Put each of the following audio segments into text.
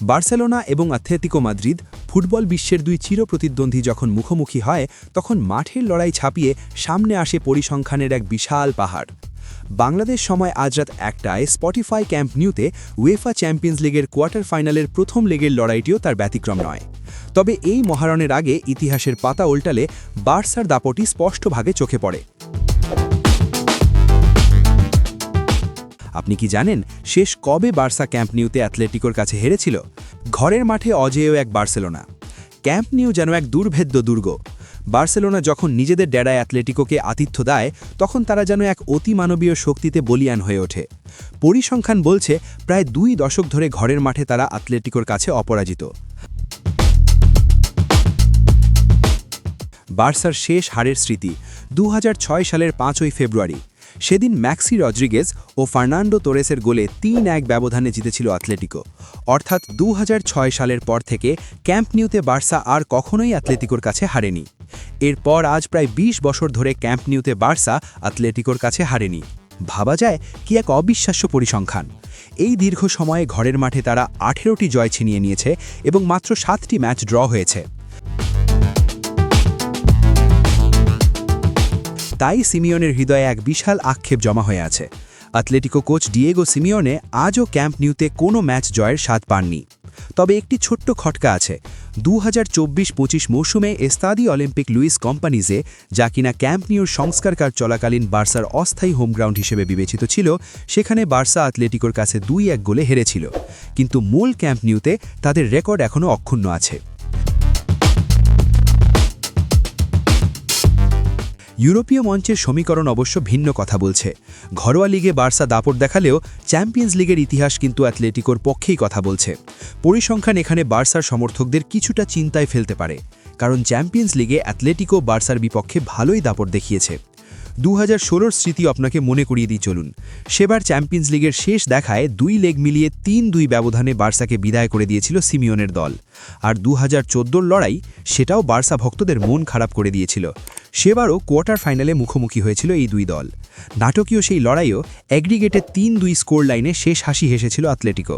Barcelona এবং Atletico Madrid football বিশ্বের দুই চিরপ্রতিদ্বন্দ্বী যখন মুখোমুখি হয় তখন মাঠের লড়াই ছাপিয়ে সামনে আসে পরিসংখ্যানের এক বিশাল পাহাড়। বাংলাদেশ সময় আজ রাত ১টায় স্পটিফাই ক্যাম্প নিউতে উয়েফা চ্যাম্পিয়ন্স লিগের কোয়ার্টার ফাইনালের প্রথম লেগের লড়াইটিও তার ব্যতিক্রম নয়। তবে এই মহারণের আগে ইতিহাসের পাতা উল্টালে বার্সার দাপটি স্পষ্টভাবে চোখে পড়ে। আপনি কি জানেন শেষ কবে বার্সা ক্যাম্প নিউতে অ্যাথলেটিকোর কাছে হেরেছিল? ঘরের মাঠে অজেয় এক বার্সেলোনা। ক্যাম্প নিউ যেন এক দুর্ভেদ্য দুর্গ। বার্সেলোনা যখন নিজেদের ডেরায় অ্যাথলেটিকোকে আতিথ্য দেয় তখন তারা যেন এক অতিমানবীয় শক্তিতে বলীয়ান হয়ে ওঠে। পরিসংখ্যান বলছে প্রায় ২ দশক ধরে ঘরের মাঠে তারা অ্যাথলেটিকোর কাছে অপরাজিত। বার্সার শেষ হারের স্মৃতি ২০০৬ সালের ৫ই ফেব্রুয়ারি। সেদিন ম্যাক্সি রদ্রিগেজ ও ফার্নান্ডো তোরেসের গোলে ৩-১ ব্যবধানে জিতেছিল অ্যাথলেটিকো। অর্থাৎ ২০০৬ সালের পর থেকে ক্যাম্প নিউতে বার্সা আর কখনোই অ্যাথলেটিকোর কাছে হারেনি। এরপর আজ প্রায় ২০ বছর ধরে ক্যাম্প নিউতে বার্সা অ্যাথলেটিকোর কাছে হারেনি। ভাবা যায় কি এক অবিশ্বাস্য পরিসংখ্যান। এই দীর্ঘ সময়ে ঘরের মাঠে তারা ১৮টি জয় ছিনিয়ে নিয়েছে এবং মাত্র ৭টি ম্যাচ ড্র হয়েছে। তাই সিমিওনের হৃদয়ে এক বিশাল আক্ষেপ জমা হয়ে আছে। অ্যাথলেটিকো কোচ ডিয়েগো সিমিওনে আজও ক্যাম্প নিউতে কোনো ম্যাচ জয়ের স্বাদ পাননি। তবে একটি ছোট্ট খটকা আছে। ২০২৪-২৫ মৌসুমে এস্তাদি অলিম্পিক লুইস কোম্পানিজে, যা কিনা ক্যাম্প নিউর সংস্কার কাজ চলাকালীন বার্সার অস্থায়ী হোম গ্রাউন্ড হিসেবে বিবেচিত ছিল, সেখানে বার্সা অ্যাথলেটিকোর কাছে ২-১ গোলে হেরেছিল। কিন্তু মূল ক্যাম্প নিউতে তাদের রেকর্ড এখনও অক্ষুণ্ণ আছে। ইউরোপীয় মঞ্চের সমীকরণ অবশ্য ভিন্ন কথা বলছে। ঘরোয়া লিগে বার্সা দাপট দেখালেও চ্যাম্পিয়ন্স লিগের ইতিহাস কিন্তু অ্যাথলেটিকোর পক্ষেই কথা বলছে। পরিসংখ্যান এখানে বার্সার সমর্থকদের কিছুটা চিন্তায় ফেলতে পারে, কারণ চ্যাম্পিয়ন্স লিগে অ্যাথলেটিকো বার্সার বিপক্ষে ভালোই দাপট দেখিয়েছে। ২০১৬-র স্মৃতি আপনাকে মনে করিয়ে দিই চলুন। সেবার চ্যাম্পিয়ন্স লিগের শেষ দেখায় ২ লেগ মিলিয়ে ৩-২ ব্যবধানে বার্সাকে বিদায় করে দিয়েছিল সিমিওনের দল। আর ২০১৪-র লড়াই, সেটাও বার্সা ভক্তদের মন খারাপ করে দিয়েছিল। সেবারও কোয়ার্টার ফাইনালে মুখোমুখি হয়েছিল এই দুই দল। নাটকীয় সেই লড়াইও অ্যাগ্রিগেটে ৩-২ স্কোর লাইনে শেষ হাসি হেসেছিল অ্যাথলেটিকো।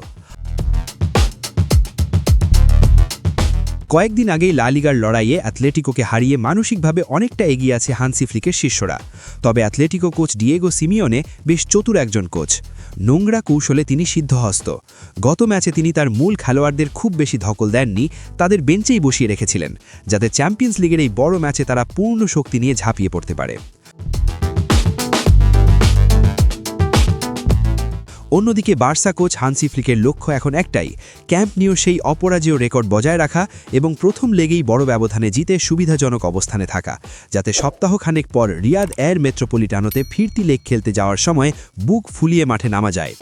কয়েকদিন আগেই লা লিগার লড়াইয়ে অ্যাথলেটিকোকে হারিয়ে মানসিকভাবে অনেকটা এগিয়ে আছে হান্সি ফ্লিকের শিষ্যরা। তবে অ্যাথলেটিকো কোচ ডিয়েগো সিমিওনে বেশ চতুর একজন কোচ। নোংরা কৌশলে তিনি সিদ্ধহস্ত। গত ম্যাচে তিনি তার মূল খেলোয়াড়দের খুব বেশি ধকল দেননি, তাদের বেঞ্চেই বসিয়ে রেখেছিলেন, যাতে চ্যাম্পিয়ন্স লিগের এই বড় ম্যাচে তারা পূর্ণ শক্তি নিয়ে ঝাঁপিয়ে পড়তে পারে। অন্যদিকে বার্সা কোচ হান্সি ফ্লিকের লক্ষ্য এখন একটাই, ক্যাম্প নিউর সেই অপরাজেয় রেকর্ড বজায় রাখা এবং প্রথম লেগেই বড় ব্যবধানে জিতে সুবিধাজনক অবস্থানে থাকা, যাতে সপ্তাহখানেক পর রিয়াদ এয়ার মেট্রোপলিটানোতে ফিরতি লেগ খেলতে যাওয়ার সময় বুক ফুলিয়ে মাঠে নামা যায়।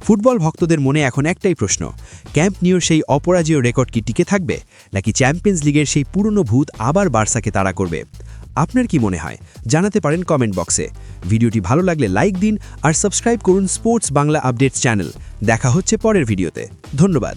ফুটবল ভক্তদের মনে এখন একটাই প্রশ্ন, ক্যাম্প নিউর সেই অপরাজেয় রেকর্ড কি টিকে থাকবে, নাকি চ্যাম্পিয়ন্স লিগের সেই পুরনো ভূত আবার বার্সাকে তাড়া করবে? আপনার কি মনে হয় জানাতে পারেন কমেন্ট বক্সে। ভিডিওটি ভালো লাগলে লাইক দিন আর সাবস্ক্রাইব করুন স্পোর্টস বাংলা আপডেটস চ্যানেল। দেখা হচ্ছে পরের ভিডিওতে। ধন্যবাদ।